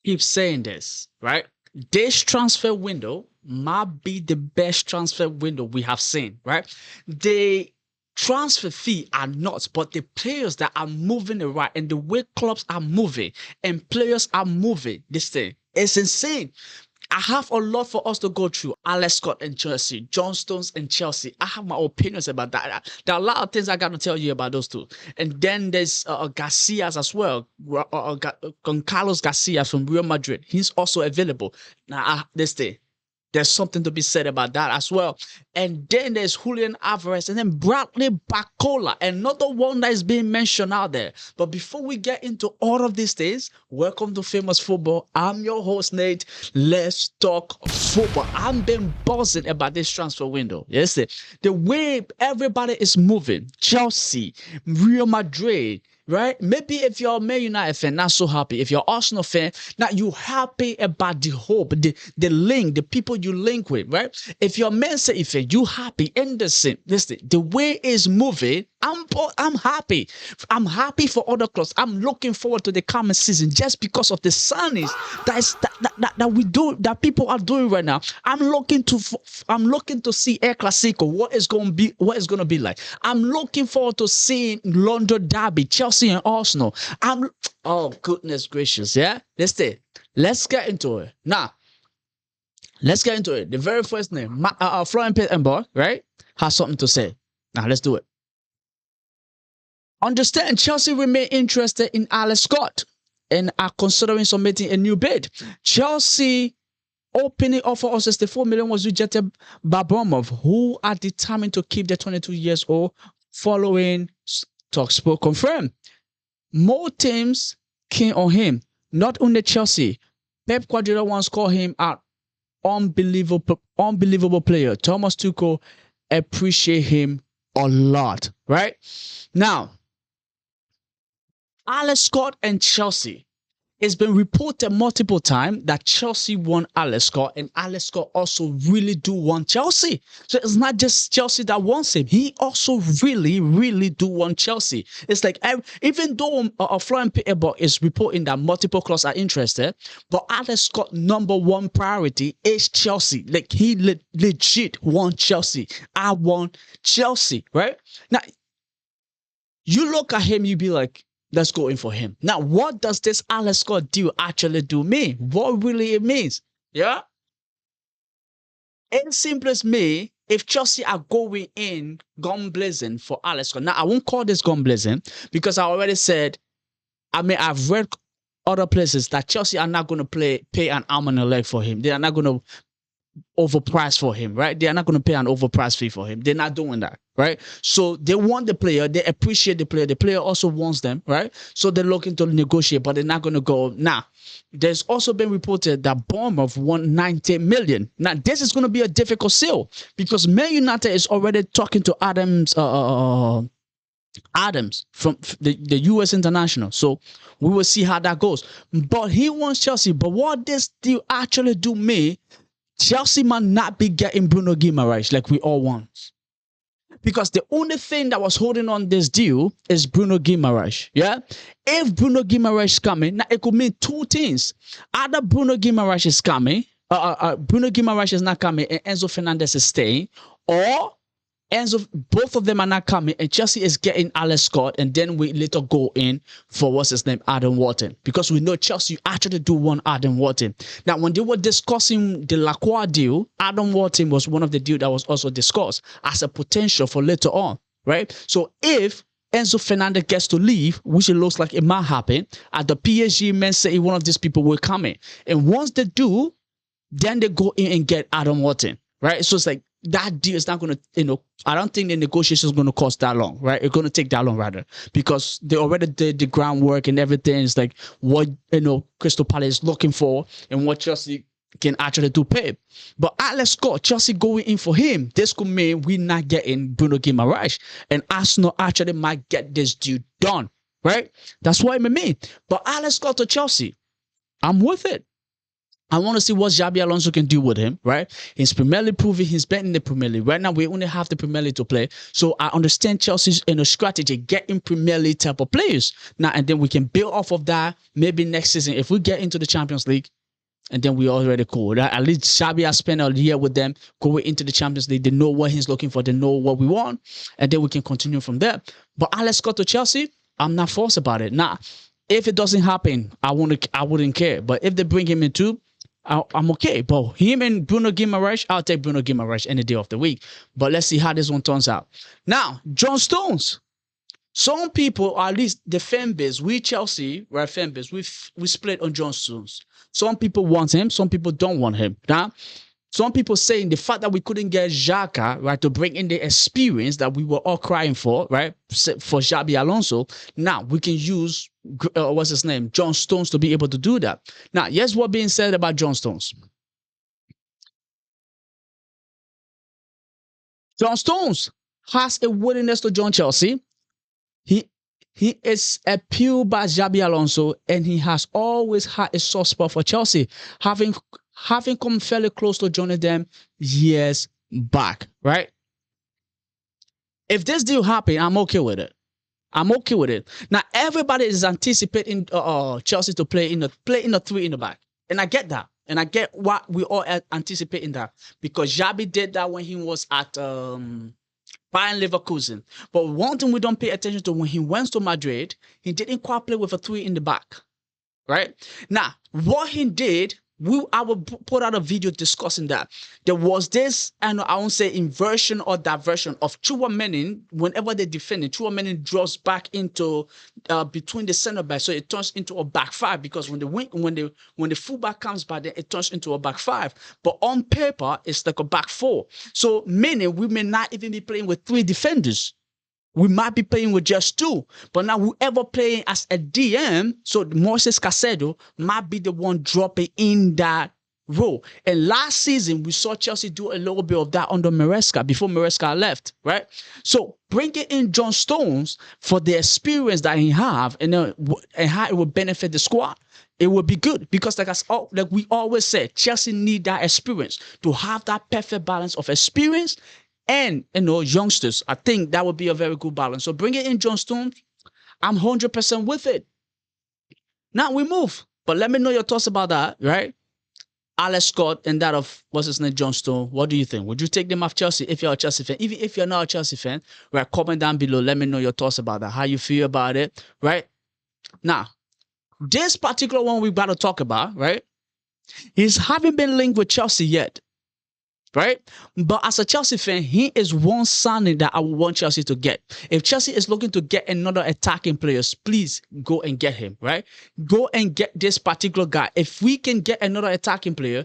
keep saying this, right? This transfer window might be the best transfer window we have seen, right? The transfer fee are not, but the players that are moving around and the way clubs are moving and players are moving, this thing is insane. I have a lot for us to go through. Alex Scott and Chelsea, John Stones and Chelsea. I have my opinions about that. There are a lot of things I got to tell you about those two. And then there's Garcias as well. Carlos Garcia from Real Madrid. He's also available. Now, this thing. There's something to be said about that as well. And then there's Julian Alvarez and then Bradley Barcola, another one that is being mentioned out there. But before we get into all of these things, welcome to Famous Football. I'm your host, Nate. Let's talk football. I've been buzzing about this transfer window. Yes, the way everybody is moving. Chelsea, Real Madrid, right? Maybe if you're a Man United fan, not so happy. If you're Arsenal fan, now you happy about the hope, the link, the people you link with, right? If you're Man City fan, you happy. Anderson, listen, the way it's moving, I'm happy. I'm happy for other clubs. I'm looking forward to the coming season just because of the signings that we do, that people are doing right now. I'm looking to see El Clasico, what is going to be like. I'm looking forward to seeing London Derby, Chelsea and Arsenal. Oh goodness gracious, yeah. Let's get into it now. Let's get into it. The very first name, Florian Plettenberg, right, has something to say. Now let's do it. Understand, Chelsea remain interested in Alex Scott and are considering submitting a new bid. Chelsea opening offer of 64 million was rejected by Bournemouth, who are determined to keep the 22 years old following talkSPORT confirmed. More teams keen on him, not only Chelsea. Pep Guardiola once called him an unbelievable player. Thomas Tuchel appreciate him a lot, right? Now, Alex Scott and Chelsea. It's been reported multiple times that Chelsea want Alex Scott and Alex Scott also really do want Chelsea. So it's not just Chelsea that wants him. He also really, really do want Chelsea. It's like, even though Florian Plettenberg is reporting that multiple clubs are interested, but Alex Scott number one priority is Chelsea. Like he legit want Chelsea. I want Chelsea, right? Now, you look at him, you be like, let's go in for him. Now, what does this Alex Scott deal actually do mean? What really it means? Yeah? In simplest me, if Chelsea are going in gun blazing for Alex Scott. Now, I won't call this gun blazing because I already said, I've read other places that Chelsea are not going to pay an arm and a leg for him. They are not going to overpriced for him, right? They are not going to pay an overpriced fee for him. They're not doing that, right? So they want the player. They appreciate the player. The player also wants them, right? So they're looking to negotiate, but they're not going to go. Now, there's also been reported that Bournemouth won 90 million. Now, this is going to be a difficult sale because Man United is already talking to Adams from the US International. So we will see how that goes. But he wants Chelsea. But what this deal actually do me, Chelsea might not be getting Bruno Guimaraes like we all want. Because the only thing that was holding on this deal is Bruno Guimaraes. Yeah? If Bruno Guimaraes is coming, now it could mean two things. Either Bruno Guimaraes is coming, Bruno Guimaraes is not coming and Enzo Fernandez is staying, or both of them are not coming and Chelsea is getting Alex Scott and then we later go in for what's his name, Adam Wharton, because we know Chelsea actually do want Adam Wharton. Now, when they were discussing the Lacroix deal, Adam Wharton was one of the deals that was also discussed as a potential for later on, right? So if Enzo Fernandez gets to leave, which it looks like it might happen, at the PSG, Man City, one of these people will come in. And once they do, then they go in and get Adam Wharton, right? So it's like, that deal is not going to, I don't think the negotiation is going to cost that long, right? It's going to take that long rather, because they already did the groundwork and everything. It's like what, Crystal Palace is looking for and what Chelsea can actually do pay. But Alex Scott, Chelsea going in for him, this could mean we're not getting Bruno Guimaraes and Arsenal actually might get this deal done, right? That's what it may mean. But Alex Scott to Chelsea, I'm with it. I want to see what Xabi Alonso can do with him, right? He's Premier League proving he's better in the Premier League. Right now, we only have the Premier League to play. So I understand Chelsea's strategy, getting Premier League type of players. Now, and then we can build off of that maybe next season. If we get into the Champions League, and then we're already cool. Right? At least Xabi has spent a year with them going into the Champions League. They know what he's looking for. They know what we want. And then we can continue from there. But Alex got to Chelsea, I'm not forced about it. Now, if it doesn't happen, I wouldn't care. But if they bring him in too, I'm okay. But him and Bruno Guimaraes, I'll take Bruno Guimaraes any day of the week. But let's see how this one turns out. Now, John Stones. Some people, or at least the fan base, we Chelsea, right, fan base, we split on John Stones. Some people want him, some people don't want him. Now, some people saying the fact that we couldn't get Xhaka, right, to bring in the experience that we were all crying for, right, for Xabi Alonso. Now we can use what's his name, John Stones, to be able to do that. Now, here's what being said about John Stones. John Stones has a willingness to join Chelsea. He is appealed by Xabi Alonso, and he has always had a soft spot for Chelsea, having come fairly close to joining them years back, right? If this deal happen, I'm okay with it. I'm okay with it. Now everybody is anticipating Chelsea to play in a three in the back, and I get that, and I get what we all anticipating that, because Xabi did that when he was at Bayern Leverkusen. But one thing we don't pay attention to, when he went to Madrid, he didn't quite play with a three in the back, right? Now, what he did, I will put out a video discussing that. There was this, and I won't say inversion or diversion of Tchouaméni. Whenever they defend it, Tchouaméni draws back into between the center back, so it turns into a back five, because when the fullback comes by, then it turns into a back five. But on paper, it's like a back four. So meaning we may not even be playing with three defenders. We might be playing with just two, but now whoever playing as a DM, so Moises Caicedo might be the one dropping in that role. And last season, we saw Chelsea do a little bit of that under Maresca, before Maresca left, right? So bringing in John Stones for the experience that he have, and how it will benefit the squad, it will be good, because like we always say, Chelsea need that experience, to have that perfect balance of experience and youngsters. I think that would be a very good balance. So bringing in John Stones, I'm 100% with it. Now we move, but let me know your thoughts about that, right? Alex Scott and that of what's his name, John Stones. What do you think? Would you take them off Chelsea if you're a Chelsea fan? Even if you're not a Chelsea fan, right? Comment down below. Let me know your thoughts about that. How you feel about it, right? Now, this particular one we've got to talk about, right? He's haven't been linked with Chelsea yet, right? But as a Chelsea fan, he is one signing that I would want Chelsea to get. If Chelsea is looking to get another attacking player, please go and get him, right? Go and get this particular guy. If we can get another attacking player,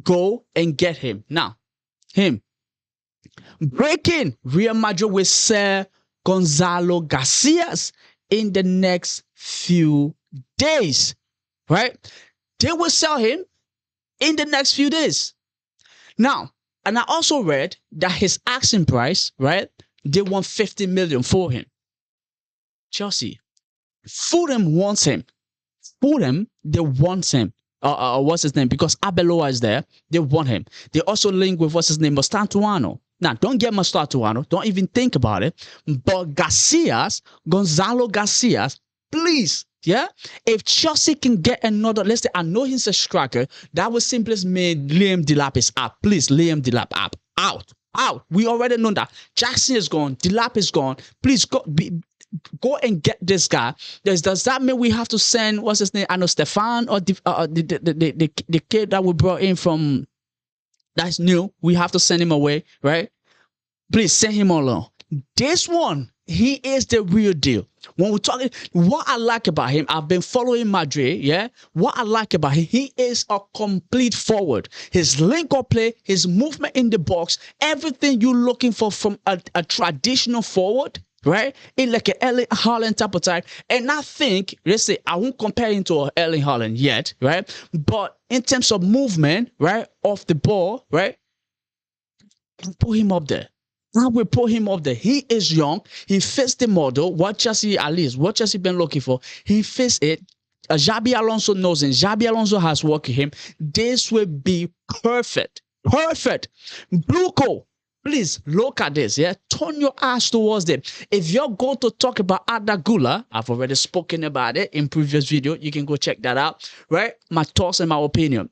go and get him. Now, him. Breaking Real Madrid with Sir Gonzalo Garcia in the next few days, right? They will sell him in the next few days. Now, and I also read that his asking price, right? They want 50 million for him. Chelsea, Fulham wants him. Fulham, they want him. What's his name? Because Arbeloa is there. They want him. They also link with what's his name, Mastantuano. Now, don't get Mastantuano. Don't even think about it. But Gonzalo Garcia, please. Yeah, if Chelsea can get another, let's say, I know he's a striker, that would simply mean Liam Delap is out. Please, Liam Delap out. We already know that. Jackson is gone. Delap is gone. Please go and get this guy. Does that mean we have to send what's his name? I know Stefan or the kid that we brought in from that's new. We have to send him away, right? Please send him along. This one, he is the real deal. When we're talking, what I like about him, I've been following Madrid, yeah? What I like about him, he is a complete forward. His link-up play, his movement in the box, everything you're looking for from a traditional forward, right? In like an Erling Haaland type of type. And I think, let's say, I won't compare him to Erling Haaland yet, right? But in terms of movement, right, off the ball, right? Put him up there. Now we put him up there. He is young. He fits the model. What Chelsea been looking for. He fits it. Xabi Alonso knows him. Xabi Alonso has worked with him. This will be perfect. Perfect. Bluco, please look at this. Yeah, turn your eyes towards them. If you're going to talk about Arda Güler, I've already spoken about it in previous video. You can go check that out. Right? My thoughts and my opinion.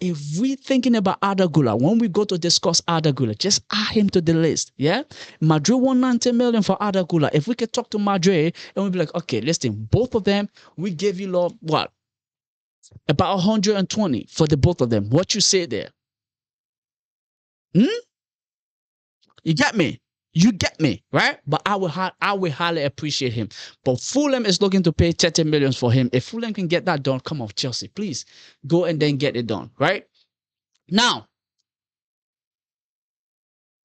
If we're thinking about Arda Güler, when we go to discuss Arda Güler, just add him to the list. Yeah, Madrid won 90 million for Arda Güler. If we could talk to Madrid and we'll be like, okay, listen, both of them, we give you what? About 120 for the both of them. What you say there? You get me? You get me, right? But I will highly appreciate him. But Fulham is looking to pay 30 million for him. If Fulham can get that done, come on, Chelsea, please go and then get it done, right? Now,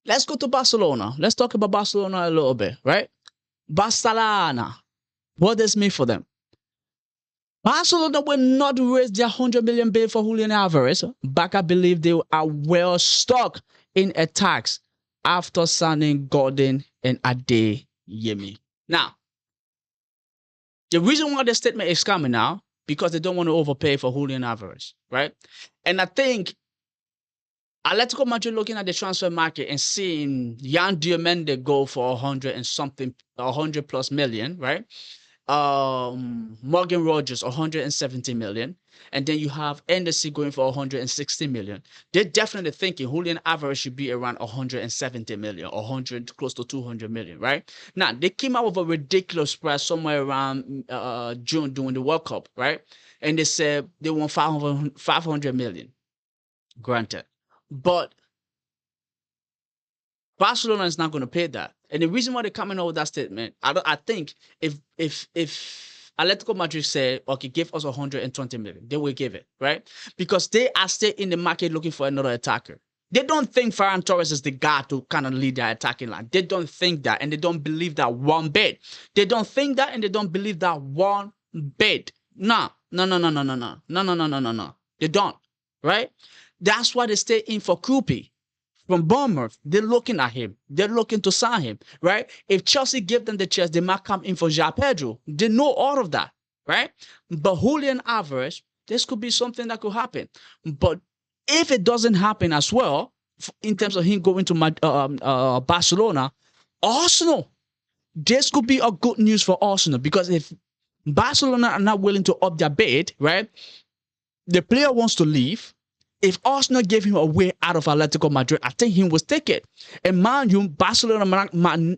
let's go to Barcelona. Let's talk about Barcelona a little bit, right? Barcelona, what does this mean for them? Barcelona will not raise their 100 million bid for Julian Alvarez. But I believe they are well stuck in attacks after signing Gordon and Adeyemi. Now, the reason why the statement is coming now, because they don't want to overpay for Julian Alvarez, right? And I think Atletico Madrid looking at the transfer market and seeing Yan Diomande go for 100 plus million, right? Morgan Rogers 170 million, and then you have Endesi going for 160 million. They're definitely thinking Julian Alvarez should be around 170 million or 100, close to 200 million, right? Now they came out with a ridiculous price somewhere around June during the World Cup, right? And they said they want 500 million. Granted, but Barcelona is not going to pay that. And the reason why they're coming out with that statement, I think if Atletico Madrid said, okay, give us 120 million, they will give it, right? Because they are still in the market looking for another attacker. They don't think Ferran Torres is the guy to kind of lead their attacking line. They don't think that, and they don't believe that one bit. They don't think that, and they don't believe that one bit. No. They don't, right? That's why they stay in for Krupi from Bournemouth. They're looking at him. They're looking to sign him, right? If Chelsea give them the chance, they might come in for João Pedro. They know all of that, right? But Julian Alvarez, this could be something that could happen. But if it doesn't happen as well, in terms of him going to Barcelona, Arsenal, this could be a good news for Arsenal, because if Barcelona are not willing to up their bid, right? The player wants to leave. If Arsenal gave him a way out of Atletico Madrid, I think he would take it. And mind you, Barcelona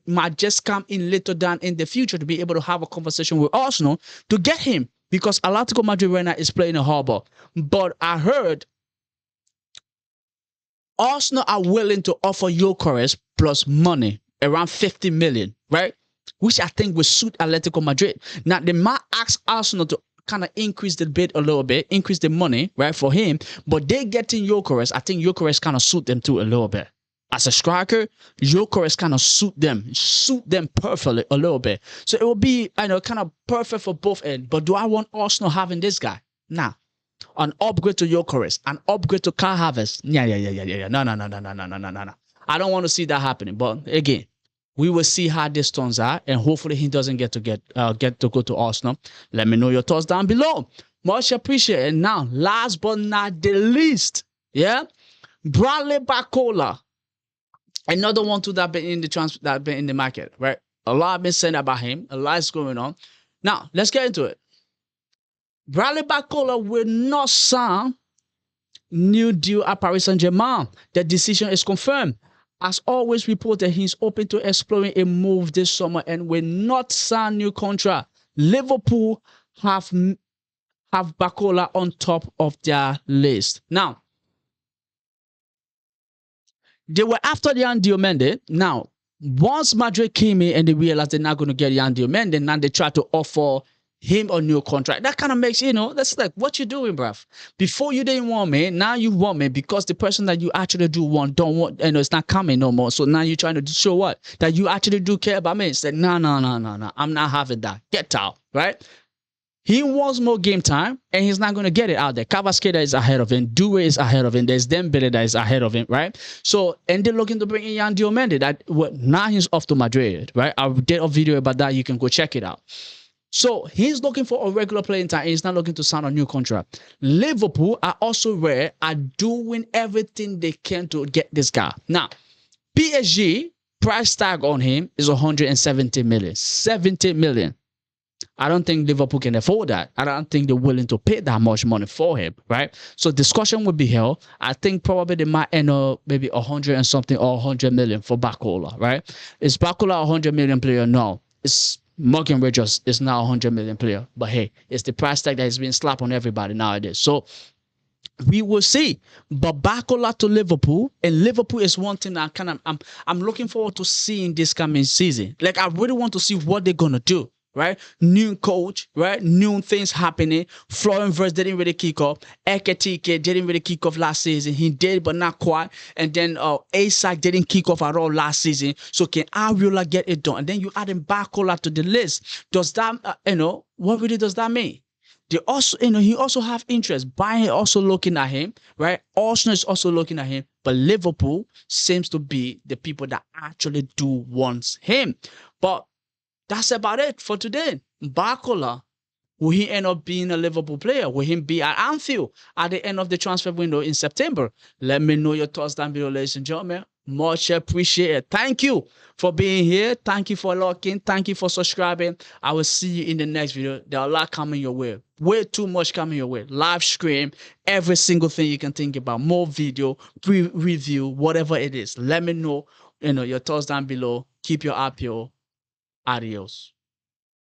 might just come in later down in the future to be able to have a conversation with Arsenal to get him, because Atletico Madrid right now is playing a harbor. But I heard Arsenal are willing to offer Gyökeres plus money, around 50 million, right? Which I think will suit Atletico Madrid. Now, they might ask Arsenal to kind of increase the bid a little bit, increase the money, right, for him. But they getting Gyökeres. I think Gyökeres kind of suit them too a little bit. As a striker, Gyökeres kind of suit them perfectly a little bit. So it will be, kind of perfect for both ends. But do I want Arsenal having this guy? Nah. An upgrade to Gyökeres, an upgrade to Kai Havertz. Yeah. No. I don't want to see that happening. But again, we will see how this turns out, and hopefully he doesn't get to go to Arsenal. Let me know your thoughts down below. Much appreciated. And now, last but not the least, yeah, Bradley Barcola, another one to that been in the market, right? A lot been said about him. A lot is going on. Now, let's get into it. Bradley Barcola will not sign new deal at Paris Saint-Germain. The decision is confirmed. As always reported, he's open to exploring a move this summer and will not sign new contract. Liverpool have Barcola on top of their list. Now, they were after Yan Diomande. Now, once Madrid came in and they realized they're not going to get Yan Diomande, now they try to offer him a new contract. That kind of makes, that's like, what you doing, bruv? Before you didn't want me, now you want me, because the person that you actually do want, don't want, it's not coming no more. So now you're trying to show what? That you actually do care about me. It's like, no. I'm not having that. Get out, right? He wants more game time, and he's not going to get it out there. Kvaratskhelia is ahead of him. Due is ahead of him. There's Dembele that is ahead of him, right? So, and they're looking to bring in Yan Diomande. Now he's off to Madrid, right? I did a video about that. You can go check it out. So he's looking for a regular playing time. He's not looking to sign a new contract. Liverpool are also are doing everything they can to get this guy. Now, PSG price tag on him is 170 million. 70 million. I don't think Liverpool can afford that. I don't think they're willing to pay that much money for him, right? So discussion would be held. I think probably they might end up maybe 100 and something or 100 million for Barcola, right? Is Barcola a 100 million player? No. It's Morgan Rogers is now a 100 million player. But hey, it's the price tag that has been slapped on everybody nowadays. So we will see. But Barcola to Liverpool, and Liverpool is one thing I'm looking forward to seeing this coming season. Like, I really want to see what they're gonna do. Right, new coach, right, new things happening. Florian Wirtz didn't really kick off. Ekitike didn't really kick off last season. He did, but not quite. And then Isak didn't kick off at all last season. So can Ariola get it done? And then you add in Barcola to the list. Does that, what really does that mean? They also, he also have interest. Bayern also looking at him, right? Arsenal is also looking at him, but Liverpool seems to be the people that actually do want him. But that's about it for today. Barcola, will he end up being a Liverpool player? Will he be at Anfield at the end of the transfer window in September? Let me know your thoughts down below, ladies and gentlemen. Much appreciated. Thank you for being here. Thank you for locking. Thank you for subscribing. I will see you in the next video. There are a lot coming your way. Way too much coming your way. Live stream, every single thing you can think about. More video, review, whatever it is. Let me know, your thoughts down below. Keep your eye peeled. Adios.